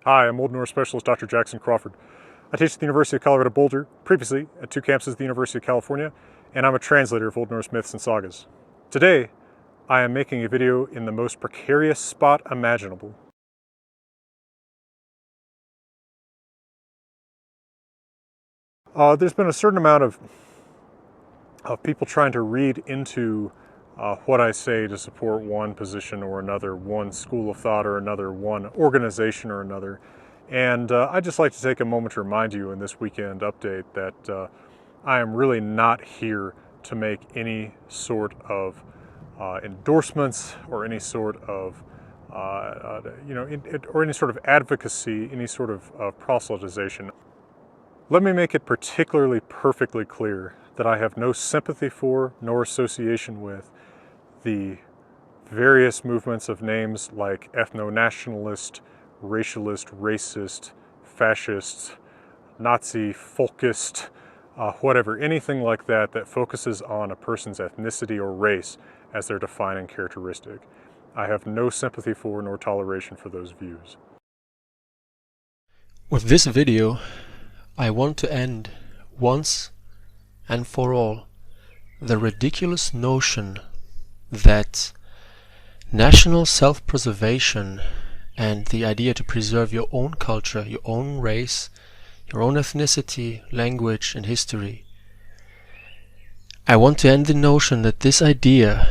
Hi, I'm Old Norse Specialist Dr. Jackson Crawford. I teach at the University of Colorado Boulder, previously at two campuses at the University of California, and I'm a translator of Old Norse myths and sagas. Today, I am making a video in the most precarious spot imaginable. There's been a certain amount of people trying to read into what I say to support one position or another, one school of thought or another, one organization or another. And I'd just like to take a moment to remind you in this weekend update that I am really not here to make any sort of endorsements or any sort of or any sort of advocacy, any sort of proselytization. Let me make it particularly perfectly clear that I have no sympathy for nor association with the various movements of names like ethno-nationalist, racialist, racist, fascist, Nazi, folkist, whatever, anything like that that focuses on a person's ethnicity or race as their defining characteristic. I have no sympathy for nor toleration for those views. With this video, I want to end once and for all the ridiculous notion that national self-preservation and the idea to preserve your own culture, your own race, your own ethnicity, language and history. I want to end the notion that this idea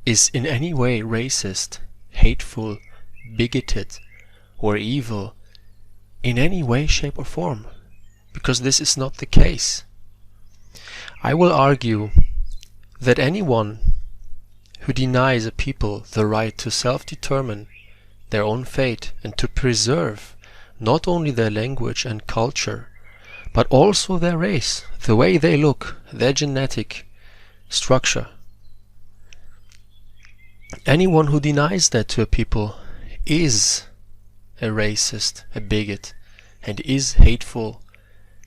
is in any way racist, hateful, bigoted or evil in any way, shape or form, because this is not the case. I will argue that anyone who denies a people the right to self-determine their own fate and to preserve not only their language and culture, but also their race, the way they look, their genetic structure. Anyone who denies that to a people is a racist, a bigot, and is hateful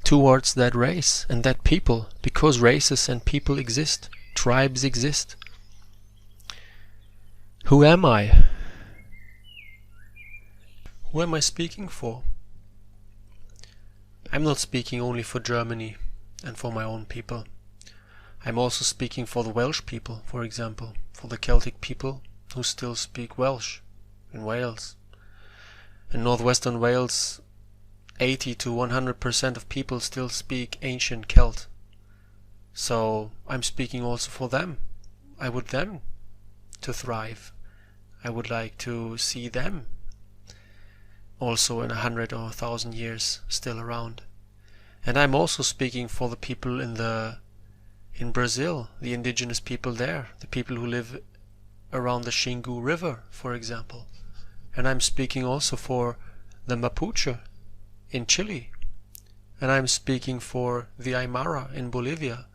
towards that race and that people, because races and people exist, tribes exist. Who am I? Who am I speaking for? I'm not speaking only for Germany and for my own people. I'm also speaking for the Welsh people, for example, for the Celtic people who still speak Welsh in Wales. In northwestern Wales, 80 to 100% of people still speak ancient Celt. So I'm speaking also for them. I want them to thrive. I would like to see them also in 100 or 1,000 years still around. And I'm also speaking for the people in Brazil, the indigenous people there, the people who live around the Xingu River, for example. And I'm speaking also for the Mapuche in Chile. And I'm speaking for the Aymara in Bolivia.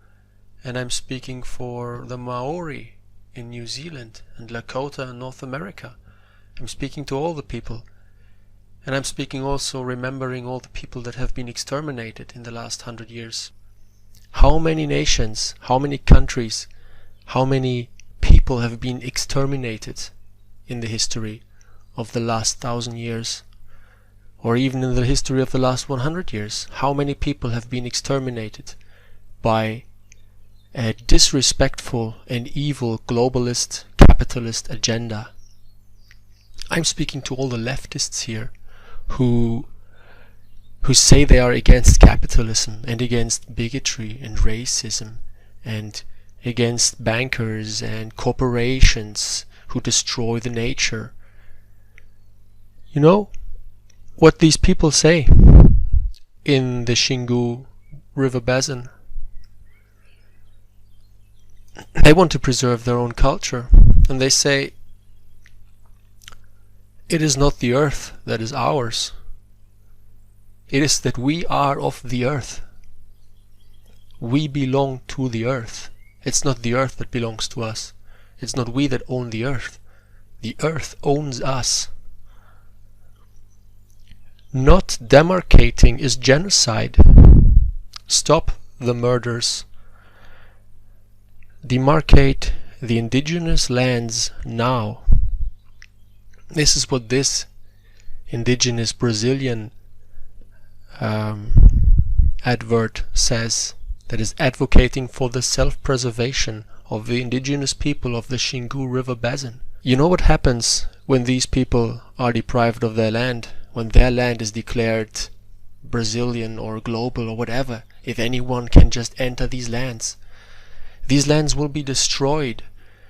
And I'm speaking for the Maori in New Zealand and Lakota in North America. I'm speaking to all the people. And I'm speaking also remembering all the people that have been exterminated in the last 100 years. How many nations, how many countries, how many people have been exterminated in the history of the last 1,000 years? Or even in the history of the last 100 years? How many people have been exterminated by a disrespectful and evil globalist capitalist agenda? I'm speaking to all the leftists here who say they are against capitalism and against bigotry and racism and against bankers and corporations who destroy the nature. You know what these people say in the Xingu River Basin? They want to preserve their own culture, and they say it is not the earth that is ours. It is that we are of the earth. We belong to the earth. It's not the earth that belongs to us. It's not we that own the earth. The earth owns us. Not demarcating is genocide. Stop the murders. Demarcate the indigenous lands now. This is what this indigenous Brazilian advert says, that is advocating for the self-preservation of the indigenous people of the Xingu River Basin. You know what happens when these people are deprived of their land, when their land is declared Brazilian or global or whatever, if anyone can just enter these lands. These lands will be destroyed,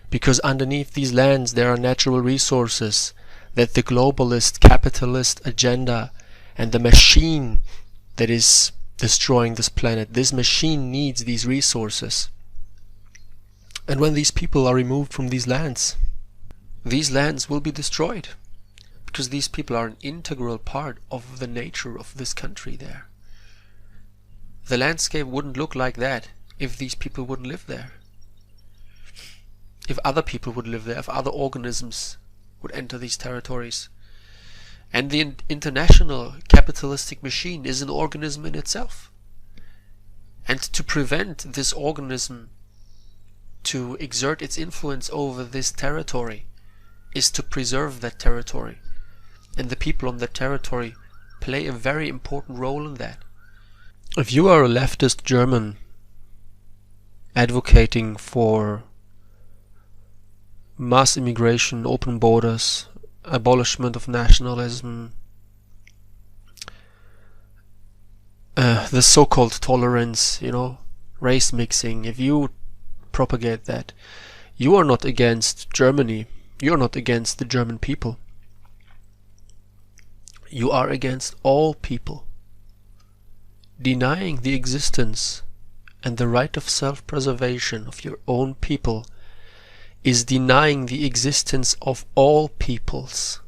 because underneath these lands there are natural resources that the globalist capitalist agenda and the machine that is destroying this planet, this machine needs these resources. And when these people are removed from these lands will be destroyed, because these people are an integral part of the nature of this country there. The landscape wouldn't look like that if these people wouldn't live there. If other people would live there, if other organisms would enter these territories. And the international capitalistic machine is an organism in itself. And to prevent this organism to exert its influence over this territory is to preserve that territory. And the people on that territory play a very important role in that. If you are a leftist German advocating for mass immigration, open borders, abolishment of nationalism, the so-called tolerance, race mixing, if you propagate that, you are not against Germany, you are not against the German people. You are against all people. Denying the existence and the right of self-preservation of your own people is denying the existence of all peoples.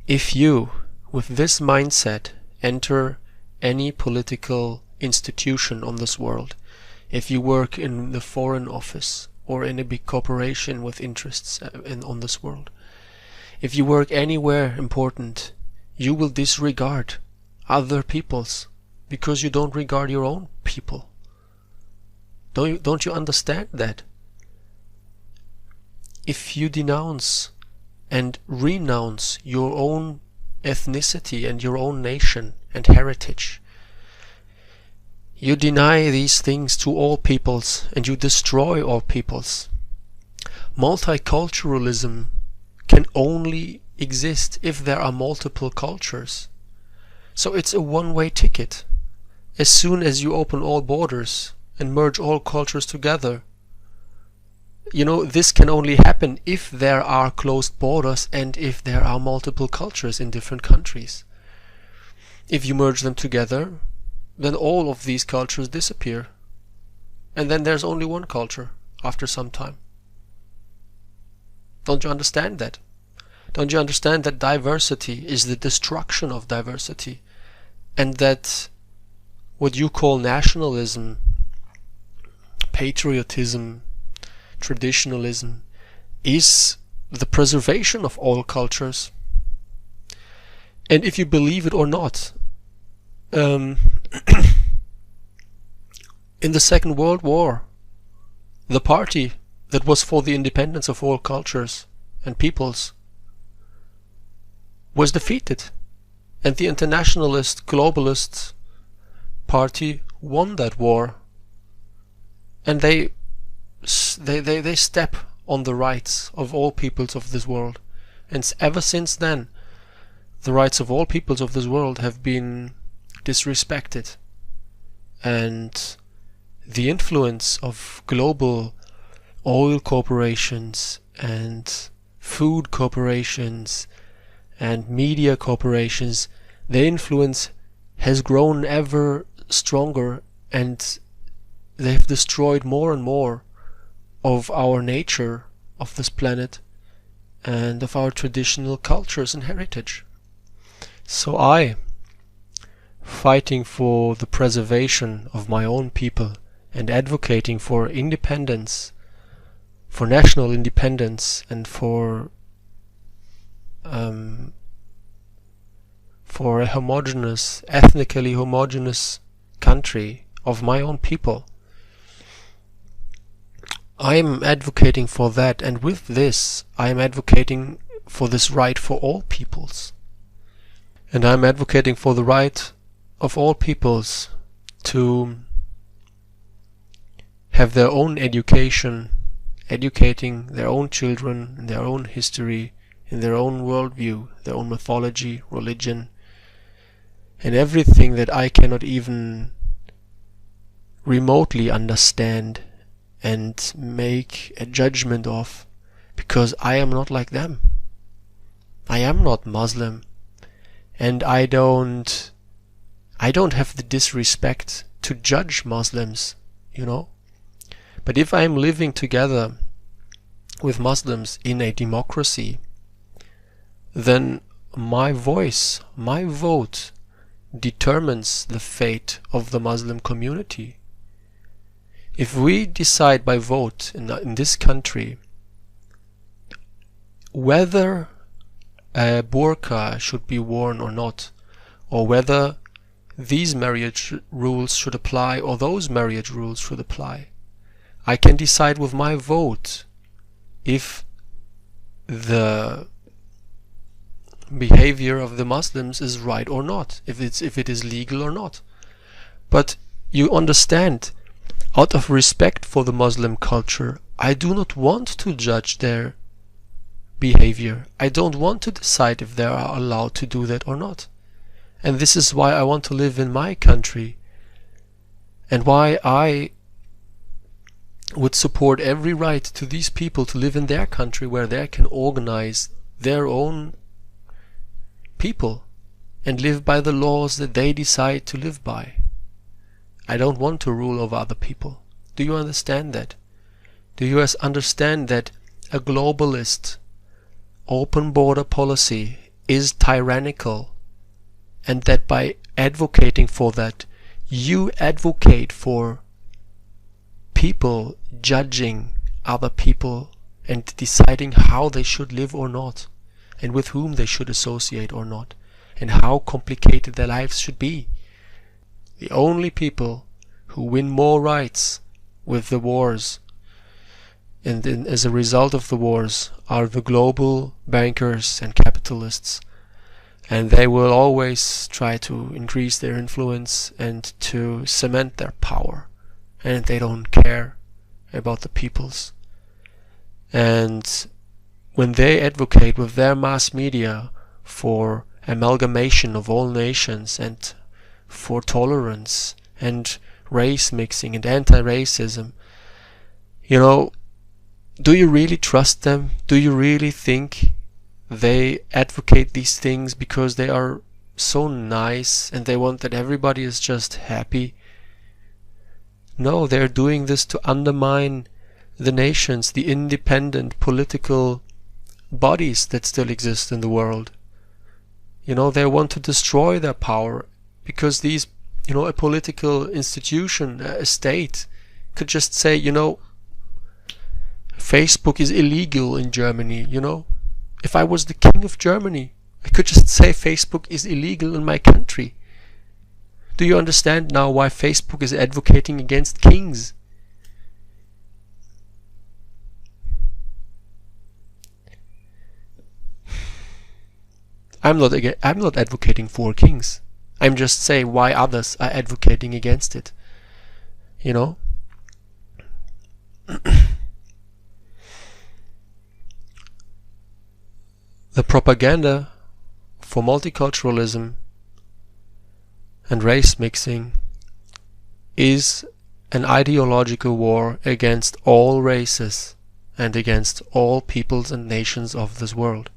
If you, with this mindset, enter any political institution on this world, if you work in the Foreign Office or in a big corporation with interests on this world, if you work anywhere important, you will disregard other peoples because you don't regard your own people. Don't you understand that? If you denounce and renounce your own ethnicity and your own nation and heritage, you deny these things to all peoples and you destroy all peoples. Multiculturalism can only exist if there are multiple cultures. So it's a one-way ticket. As soon as you open all borders and merge all cultures together, this can only happen if there are closed borders and if there are multiple cultures in different countries. If you merge them together, then all of these cultures disappear. And then there's only one culture after some time. Don't you understand that? Don't you understand that diversity is the destruction of diversity? And that what you call nationalism, patriotism, traditionalism is the preservation of all cultures. And if you believe it or not, in the Second World War, the party that was for the independence of all cultures and peoples was defeated, and the internationalist globalist party won that war, and they step on the rights of all peoples of this world. And ever since then, the rights of all peoples of this world have been disrespected. And the influence of global oil corporations and food corporations and media corporations, their influence has grown ever stronger, and they've destroyed more and more of our nature, of this planet, and of our traditional cultures and heritage. So I, fighting for the preservation of my own people and advocating for independence, for national independence, and for a homogeneous, ethnically homogeneous country of my own people, I am advocating for that, and with this I am advocating for this right for all peoples. And I'm advocating for the right of all peoples to have their own education, educating their own children in their own history, in their own worldview, their own mythology, religion, and everything that I cannot even remotely understand and make a judgment of, because I am not like them. I am not Muslim, and I don't have the disrespect to judge Muslims, you know. But if I am living together with Muslims in a democracy, then my voice, my vote, determines the fate of the Muslim community. If we decide by vote in this country whether a burqa should be worn or not, or whether these marriage rules should apply or those marriage rules should apply, I can decide with my vote if the behavior of the Muslims is right or not, if it is legal or not. But you understand, out of respect for the Muslim culture, I do not want to judge their behavior. I don't want to decide if they are allowed to do that or not. And this is why I want to live in my country, and why I would support every right to these people to live in their country, where they can organize their own people and live by the laws that they decide to live by. I don't want to rule over other people. Do you understand that? Do you understand that a globalist open border policy is tyrannical, and that by advocating for that, you advocate for people judging other people and deciding how they should live or not, and with whom they should associate or not, and how complicated their lives should be? The only people who win more rights with the wars and as a result of the wars are the global bankers and capitalists, and they will always try to increase their influence and to cement their power, and they don't care about the peoples. And when they advocate with their mass media for amalgamation of all nations and for tolerance and race mixing and anti-racism, you know, do you really trust them? Do you really think they advocate these things because they are so nice and they want that everybody is just happy? No, they're doing this to undermine the nations, the independent political bodies that still exist in the world. You know, they want to destroy their power, because these, you know, a political institution, a state, could just say, you know, Facebook is illegal in Germany, you know. If I was the king of Germany, I could just say Facebook is illegal in my country. Do you understand now why Facebook is advocating against kings? I'm not advocating for kings. I'm just saying why others are advocating against it. You know? The propaganda for multiculturalism and race mixing is an ideological war against all races and against all peoples and nations of this world.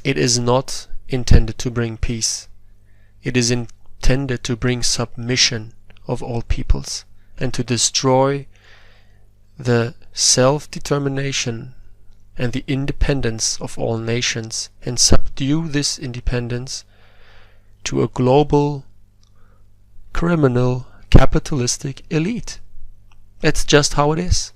It is not intended to bring peace. It is intended to bring submission of all peoples and to destroy the self-determination and the independence of all nations, and subdue this independence to a global, criminal, capitalistic elite. That's just how it is.